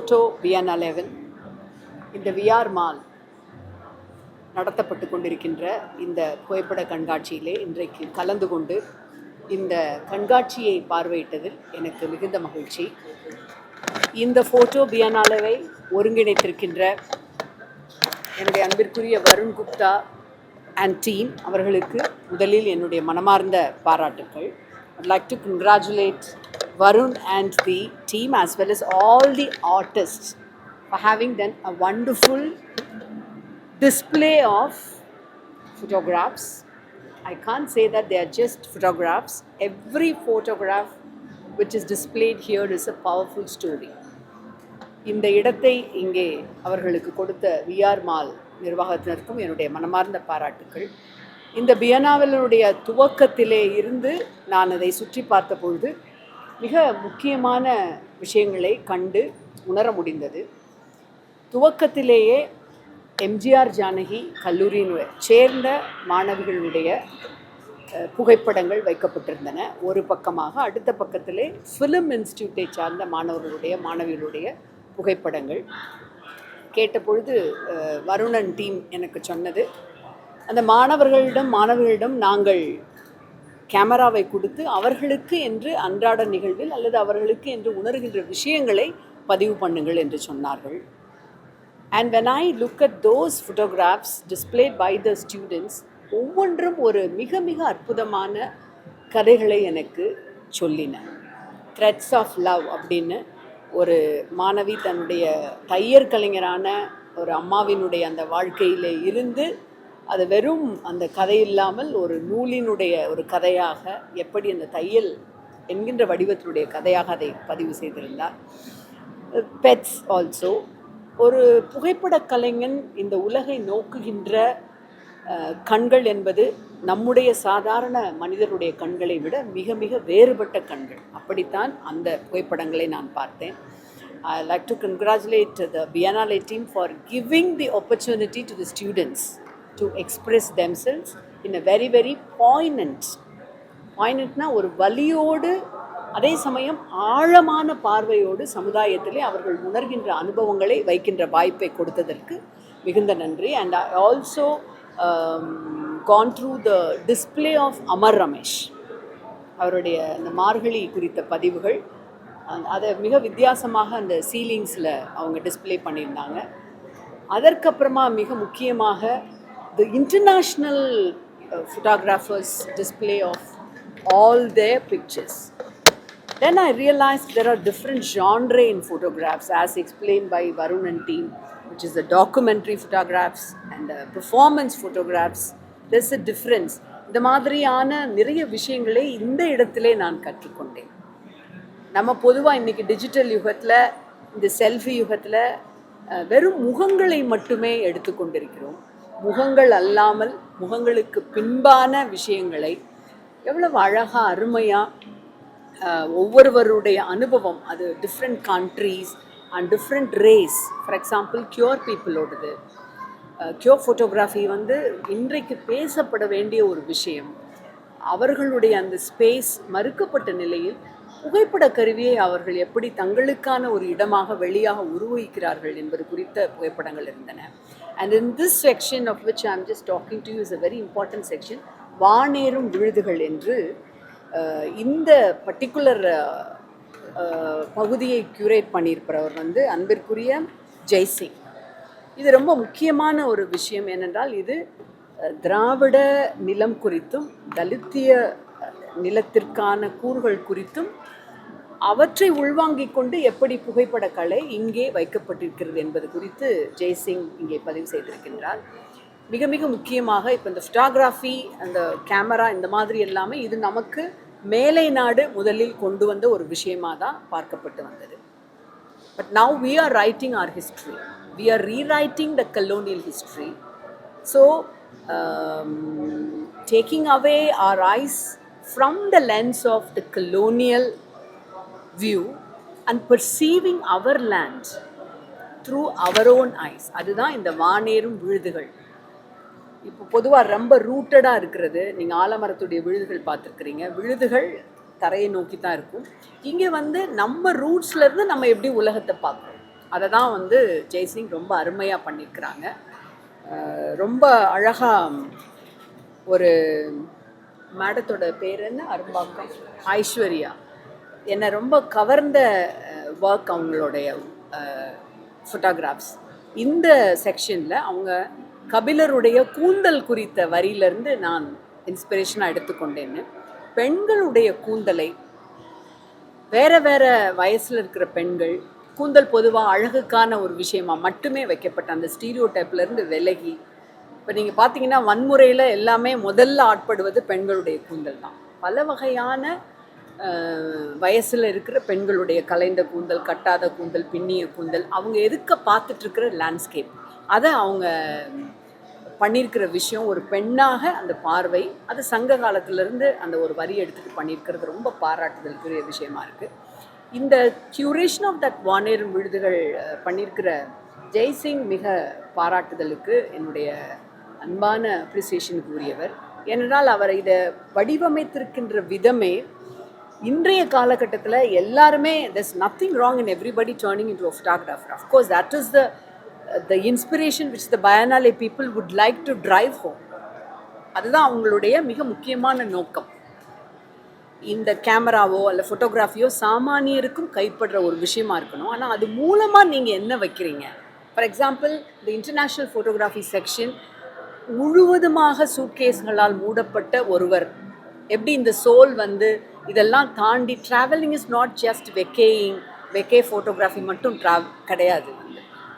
Photo PNL இந்த VR mall நடத்தப்பட்டு கொண்டிருக்கின்ற இந்த புகைப்பட கண்காட்சியிலே இன்றைக்கு கலந்து கொண்டு இந்த கண்காட்சியை பார்வையிட்டதில் எனக்கு மிகுந்த மகிழ்ச்சி. இந்த ஃபோட்டோ பிஎன்எல்ஐ ஒருங்கிணைத்திருக்கின்ற என்னுடைய அன்பிற்குரிய வருண் குப்தா அண்ட் டீம் அவர்களுக்கு முதலில் என்னுடைய மனமார்ந்த பாராட்டுக்கள். I'd like to congratulate Varun and the team as well as all the artists for having done a wonderful display of photographs. I can't say that they are just photographs. Every photograph which is displayed here is a powerful story. இந்த இடத்தை இங்கே அவர்களுக்கு கொடுத்த VR mall நிர்வாகத்தினருக்கும் என்னுடைய மனமார்ந்த பாராட்டுக்கள். இந்த பியனாவலுடைய துவக்கத்திலே இருந்து நான் அதை சுற்றி பார்த்த பொழுது மிக முக்கியமான விஷயங்களை கண்டு உணர முடிந்தது. துவக்கத்திலேயே எம்ஜிஆர் ஜானகி கல்லூரியினுடைய சேர்ந்த மாணவிகளுடைய புகைப்படங்கள் வைக்கப்பட்டிருந்தன ஒரு பக்கமாக. அடுத்த பக்கத்திலே ஃபிலிம் இன்ஸ்டியூட்டை சார்ந்த மாணவிகளுடைய புகைப்படங்கள். கேட்டபொழுது வருணன் டீம் எனக்கு சொன்னது, அந்த மாணவிகளிடம் நாங்கள் கேமராவை கொடுத்து அவர்களுக்கு என்று அன்றாட நிகழ்வில் அல்லது அவர்களுக்கு என்று உணர்கின்ற விஷயங்களை பதிவு பண்ணுங்கள் என்று சொன்னார்கள். And when I look at those photographs displayed by the students, ஒவ்வொன்றும் ஒரு மிக மிக அற்புதமான கதைகளை எனக்கு சொல்லின. த்ரெட்ஸ் ஆஃப் லவ் அப்படின்னு ஒரு மாணவி தன்னுடைய தையர் கலைஞரான ஒரு அம்மாவினுடைய அந்த வாழ்க்கையில் இருந்து அது வெறும் அந்த கதை இல்லாமல் ஒரு நூலினுடைய ஒரு கதையாக, எப்படி அந்த தையல் என்கின்ற வடிவத்தினுடைய கதையாக அதை பதிவு செய்திருந்தார். Pets also. ஒரு புகைப்பட கலைஞன் இந்த உலகை நோக்குகின்ற கண்கள் என்பது நம்முடைய சாதாரண மனிதருடைய கண்களை விட மிக மிக வேறுபட்ட கண்கள். அப்படித்தான் அந்த புகைப்படங்களை நான் பார்த்தேன். I like to congratulate the Biennale team for giving the opportunity to the students to express themselves in a very very poignantனா ஒரு வலியோடு அதே சமயம் ஆழமான பார்வையோடு சமுதாயத்திலே அவர்கள் உணர்கின்ற அனுபவங்களை வைக்கின்ற வாய்ப்பை கொடுத்ததற்கு மிகுந்த நன்றி. And I also gone through the display of Amar Ramesh அவருடைய அந்த மார்கழி குறித்த பதிவுகள். அதை மிக வித்தியாசமாக அந்த சீலிங்ஸில் அவங்க டிஸ்பிளே பண்ணியிருந்தாங்க. அதற்கப்புறமா மிக முக்கியமாக the international photographers display of all their pictures. Then I realized there are different genre in photographs as explained by Varun and team, which is the documentary photographs and the performance photographs. There's a difference. இந்த மாதிரியான நிறைய விஷயங்களை இந்த இடத்திலே நான் கற்றுக்கொண்டேன். நம்ம பொதுவாக இன்றைக்கி டிஜிட்டல் யுகத்தில், இந்த செல்ஃபி யுகத்தில் வெறும் முகங்களை மட்டுமே எடுத்துக்கொண்டிருக்கிறோம். முகங்கள் அல்லாமல் முகங்களுக்கு பின்பான விஷயங்களை எவ்வளவு அழகாக அருமையாக ஒவ்வொருவருடைய அனுபவம், அது different countries and different race. For example queer பீப்புளோடது. கியூர் ஃபோட்டோகிராஃபி இன்றைக்கு பேசப்பட வேண்டிய ஒரு விஷயம். அவர்களுடைய அந்த ஸ்பேஸ் மறுக்கப்பட்ட நிலையில் புகைப்பட கருவியை அவர்கள் எப்படி தங்களுக்கான ஒரு இடமாக வெளியாக உருவகிக்கிறார்கள் என்பது குறித்த புகைப்படங்கள் இருந்தன. And in this section of which I am just talking to you is a very important section. வானேறும் விழுதுகள் என்று இந்த பர்டிகுலர் பகுதியை க்யூரேட் பண்ணியிருப்பவர் அன்பிற்குரிய ஜெய்சிங். இது ரொம்ப முக்கியமான ஒரு விஷயம். ஏனென்றால் இது திராவிட நிலம் குறித்தும் தலித்திய நிலத்திற்கான கூறுகள் குறித்தும் அவற்றை உள்வாங்கிக் கொண்டு எப்படி புகைப்பட கலை இங்கே வைக்கப்பட்டிருக்கிறது என்பது குறித்து ஜெய்சிங் இங்கே பதிவு செய்திருக்கின்றார். மிக மிக முக்கியமாக இப்போ இந்த ஃபோட்டோகிராஃபி, அந்த கேமரா, இந்த மாதிரி எல்லாமே இது நமக்கு மேலை நாடு முதலில் கொண்டு வந்த ஒரு விஷயமாக தான் பார்க்கப்பட்டு வந்தது. But now we are writing our history. We are rewriting the colonial history. So taking away our eyes from the lens of the colonial view and perceiving our land through our own eyes. அதுதான் இந்த வானேறும் விழுதுகள். இப்போ பொதுவாக ரொம்ப ரூட்டடாக இருக்கிறது. நீங்கள் ஆலமரத்துடைய விழுதுகள் பார்த்துருக்குறீங்க. விழுதுகள் தரையை நோக்கி தான் இருக்கும். இங்கே நம்ம ரூட்ஸ்லேருந்து நம்ம எப்படி உலகத்தை பார்க்குறோம் அதை தான் வந்து ஜெய்சிங் ரொம்ப அருமையாக பண்ணியிருக்கிறாங்க. ரொம்ப அழகாக ஒரு மேடத்தோட பேர் என்ன, அரும்பாக்கம் ஐஸ்வர்யா, என்னை ரொம்ப கவர்ந்த ஒர்க் அவங்களுடைய ஃபோட்டோகிராஃப்ஸ். இந்த செக்ஷனில் அவங்க கபிலருடைய கூந்தல் குறித்த வரியிலிருந்து நான் இன்ஸ்பிரேஷனாக எடுத்துக்கொண்டேன்னு, பெண்களுடைய கூந்தலை வேறு வேறு வயசில் இருக்கிற பெண்கள் கூந்தல் பொதுவாக அழகுக்கான ஒரு விஷயமாக மட்டுமே வைக்கப்பட்ட அந்த ஸ்டீரியோ டைப்லேருந்து விலகி, இப்போ நீங்கள் பார்த்தீங்கன்னா வன்முறையில் எல்லாமே முதல்ல ஆட்படுவது பெண்களுடைய கூந்தல் தான். பல வகையான வயசில் இருக்கிற பெண்களுடைய கலைந்த கூந்தல், கட்டாத கூந்தல், பின்னிய கூந்தல், அவங்க எதுக்க பார்த்துட்ருக்கிற லேண்ட்ஸ்கேப், அதை அவங்க பண்ணியிருக்கிற விஷயம் ஒரு பெண்ணாக அந்த பார்வை, அது சங்க காலத்திலேருந்து அந்த ஒரு வரி எடுத்துகிட்டு பண்ணியிருக்கிறது ரொம்ப பாராட்டுதலுக்குரிய விஷயமா இருக்குது. இந்த க்யூரேஷன் ஆஃப் தட் வானேறும் விழுதுகள் பண்ணியிருக்கிற ஜெய்சிங் மிக பாராட்டுதலுக்கு என்னுடைய அன்பான அப்ரிசியேஷனுக்கு உரியவர். ஏனென்றால் அவர் இதை வடிவமைத்திருக்கின்ற விதமே இன்றைய காலகட்டத்தில் எல்லாருமே there's nothing wrong in everybody turning into a photographer. Of course, that is the inspiration which the Biennale people would like to drive home. அதுதான் அவங்களுடைய மிக முக்கியமான நோக்கம். இந்த கேமராவோ அல்ல ஃபோட்டோகிராஃபியோ சாமானியருக்கும் கைப்படுற ஒரு விஷயமா இருக்கணும். ஆனால் அது மூலமாக நீங்கள் என்ன வைக்கிறீங்க? ஃபார் எக்ஸாம்பிள், இந்த இன்டர்நேஷ்னல் ஃபோட்டோகிராஃபி செக்ஷன் முழுவதுமாக சூட்கேஸ்களால் மூடப்பட்ட ஒருவர் எப்படி இந்த சோல் வந்து இதெல்லாம் தாண்டி travelling is not just vacay photography மட்டும் கிடையாது.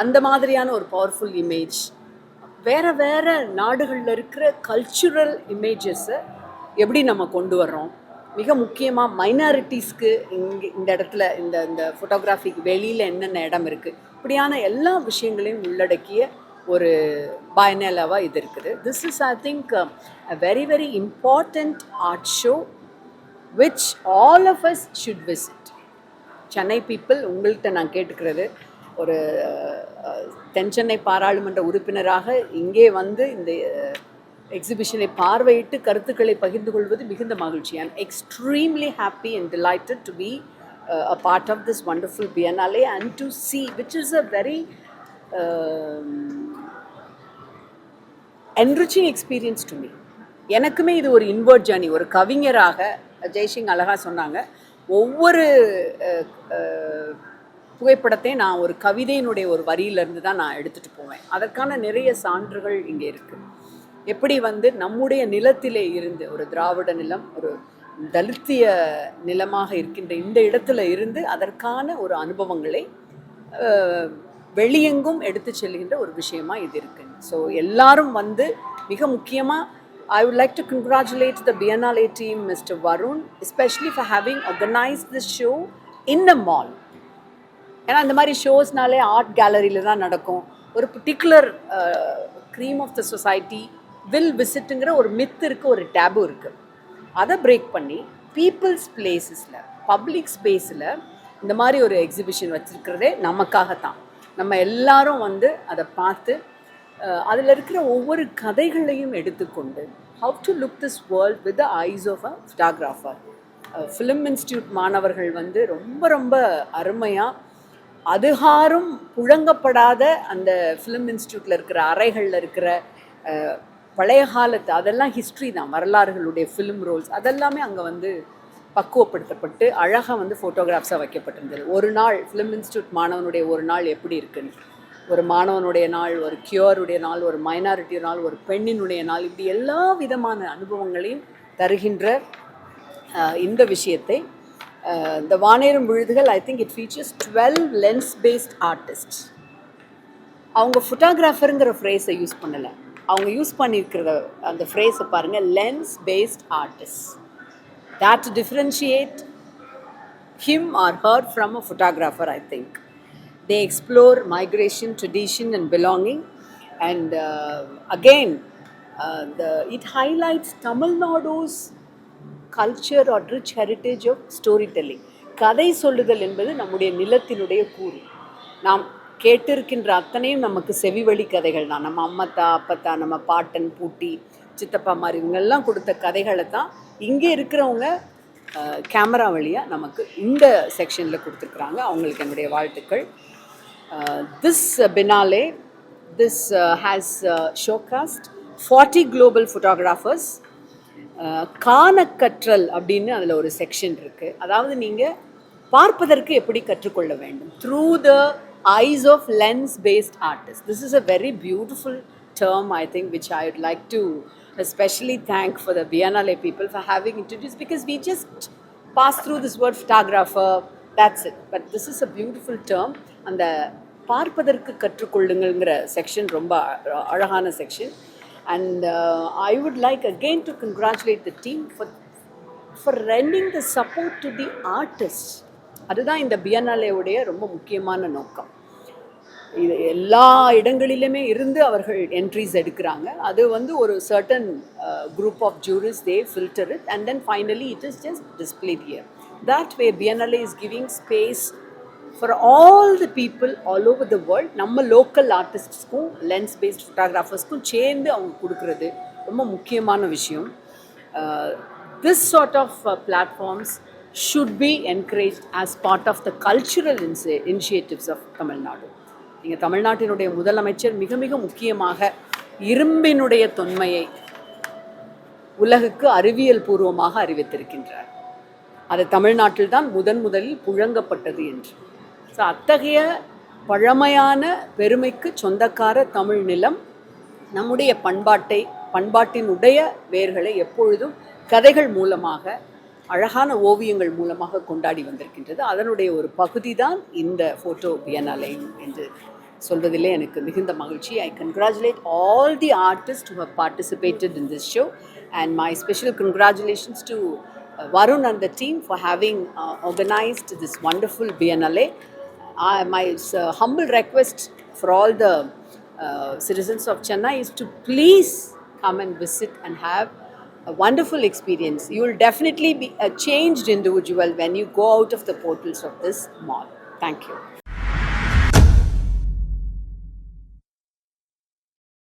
அந்த மாதிரியான ஒரு பவர்ஃபுல் இமேஜ், வேறு வேறு நாடுகளில் இருக்கிற கல்ச்சுரல் இமேஜஸை எப்படி நம்ம கொண்டு வர்றோம். மிக முக்கியமாக மைனாரிட்டிஸ்க்கு இந்த இடத்துல இந்த ஃபோட்டோகிராஃபிக்கு வெளியில் என்னென்ன இடம் இருக்குது, இப்படியான எல்லா விஷயங்களையும் உள்ளடக்கிய ஒரு பயனேலாவாக இது இருக்குது. This is I think a very very important art show which all of us should visit. Chennai people, உங்கள்கிட்ட நான் கேட்டுக்கிறது, ஒரு தென்சென்னை பாராளுமன்ற உறுப்பினராக இங்கே வந்து இந்த எக்ஸிபிஷனை பார்வையிட்டு கருத்துக்களை பகிர்ந்து கொள்வது மிகுந்த மகிழ்ச்சி. I am extremely happy and delighted to be a part of this wonderful Biennale and to see, which is a very enriching experience to me. எனக்குமே இது ஒரு இன்வர்ட் ஜர்னி. ஒரு கவிஞராக ஜெய்சிங் அழகாக சொன்னாங்க, ஒவ்வொரு புகைப்படத்தையும் நான் ஒரு கவிதையினுடைய ஒரு வரியிலேருந்து தான் நான் எடுத்துகிட்டு போவேன். அதற்கான நிறைய சான்றுகள் இங்கே இருக்குது. எப்படி வந்து நம்முடைய நிலத்திலே இருந்து, ஒரு திராவிட நிலம், ஒரு தலித்திய நிலமாக இருக்கின்ற இந்த இடத்துல இருந்து அதற்கான ஒரு அனுபவங்களை வெளியெங்கும் எடுத்து செல்கின்ற ஒரு விஷயமா இது இருக்குது. ஸோ எல்லாரும் வந்து மிக முக்கியமாக I would like to congratulate the Biennale team, Mr. Varun, especially for having organized this show in a mall. ஏன்னா இந்த மாதிரி ஷோஸ்னாலே ஆர்ட் கேலரியில் தான் நடக்கும். ஒரு particular cream of the society will விசிட்டுங்கிற ஒரு மித்து இருக்குது, ஒரு டேபு இருக்குது. அதை பிரேக் பண்ணி பீப்புள்ஸ் பிளேஸஸில், பப்ளிக் ஸ்பேஸில் இந்த மாதிரி ஒரு எக்ஸிபிஷன் வச்சுருக்கிறதே நமக்காகத்தான். நம்ம எல்லாரும் வந்து அதை பார்த்து அதில் இருக்கிற ஒவ்வொரு கதைகளையும் எடுத்துக்கொண்டு how to look this world with the eyes of a photographer. Film institute மாணவர்கள் வந்து ரொம்ப ரொம்ப அருமையாக, அதுகாரும் புழங்கப்படாத அந்த ஃபிலிம் இன்ஸ்டியூட்டில் இருக்கிற அறைகளில் இருக்கிற பழைய காலத்து அதெல்லாம் ஹிஸ்ட்ரி தான், வரலாறுகளுடைய ஃபிலிம் ரோல்ஸ் அதெல்லாமே அங்கே வந்து பக்குவப்படுத்தப்பட்டு அழகாக வந்து ஃபோட்டோகிராஃப்ஸாக வைக்கப்பட்டிருந்தது. ஒரு நாள் ஃபிலிம் இன்ஸ்டியூட் மாணவனுடைய ஒரு நாள் எப்படி இருக்குன்னு, ஒரு மாணவனுடைய நாள், ஒரு கியூருடைய நாள், ஒரு மைனாரிட்டி நாள், ஒரு பெண்ணினுடைய நாள், இப்படி எல்லா விதமான அனுபவங்களையும் தருகின்ற இந்த விஷயத்தை இந்த வானேறும் விழுதுகள், I think it features 12 lens based artist. அவங்க ஃபோட்டோகிராஃபருங்கிற ஃப்ரேஸை யூஸ் பண்ணலை, அவங்க யூஸ் பண்ணியிருக்கிற அந்த ஃப்ரேஸை பாருங்கள், lens based artist. That differentiate him or her from a photographer, I think. They explore migration, tradition and belonging, and again it highlights Tamil Nadu's culture or rich heritage of storytelling. கதை சொல்லுதல் என்பது நம்முடைய நிலத்தினுடைய கூறு. நாம் கேட்டிருக்கின்ற அத்தனையும் நமக்கு செவிவழி கதைகள் தான். நம்ம அம்மத்தா, அப்பத்தா, நம்ம பாட்டன், பூட்டி, சித்தப்பா மாதிரி இவங்கெல்லாம் கொடுத்த கதைகளை தான் இங்கே இருக்கிறவங்க கேமரா வழியாக நமக்கு இந்த செக்ஷனில் கொடுத்துருக்குறாங்க. அவங்களுக்கு என்னுடைய வாழ்த்துக்கள். This Biennale, this has showcased 40 global photographers. காணக்கற்றல் அப்படின்னு அதில் ஒரு செக்ஷன் இருக்குது. அதாவது நீங்கள் பார்ப்பதற்கு எப்படி கற்றுக்கொள்ள வேண்டும் through the eyes of lens based artist. This is a very beautiful term, I think, which I would like to especially thank for the Biennale people for having introduced, because we just pass through this word photographer, that's it. But this is a beautiful term. அந்த பார்ப்பதற்கு கற்றுக்கொள்ளுங்கள்ங்கிற section ரொம்ப அழகான section. And I would like again to congratulate the team for lending the support to the artists. அதுதான் இந்த பியன்னாலேவுடைய ரொம்ப முக்கியமான நோக்கம். இது எல்லா இடங்களிலுமே இருந்து அவர்கள் என்ட்ரிஸ் எடுக்கிறாங்க. அது வந்து ஒரு certain group of juries they filter it and then finally it is just displayed here. That way biennale is giving space for all the people all over the world. நம்ம லோக்கல் ஆர்டிஸ்ட்ஸ்க்கும் lens based ஃபோட்டோகிராஃபர்ஸ்க்கும் சேர்ந்து அவங்க கொடுக்குறது ரொம்ப முக்கியமான விஷயம். This sort of platforms should be encouraged as part of the cultural initiatives of Tamil Nadu. நீங்கள் தமிழ்நாட்டினுடைய முதலமைச்சர் மிக மிக முக்கியமாக இரும்பினுடைய தொன்மையை உலகுக்கு அறிவியல் பூர்வமாக அறிவித்திருக்கின்றார். அது தமிழ்நாட்டில் தான் முதலில் புழங்கப்பட்டது என்று. ஸோ அத்தகைய பழமையான பெருமைக்கு சொந்தக்கார தமிழ் நிலம் நம்முடைய பண்பாட்டினுடைய வேர்களை எப்பொழுதும் கதைகள் மூலமாக அழகான ஓவியங்கள் மூலமாக கொண்டாடி வந்திருக்கின்றது. அதனுடைய ஒரு பகுதி தான் இந்த ஃபோட்டோ பியன்னாலே என்று சொல்வதிலே எனக்கு மிகுந்த மகிழ்ச்சி. I congratulate all the artists who have participated in this show, and my special congratulations to Varun and the team for having organized this wonderful Biennale. My humble request for all the citizens of Chennai is to please come and visit and have a wonderful experience. You will definitely be a changed individual when you go out of the portals of this mall. Thank you.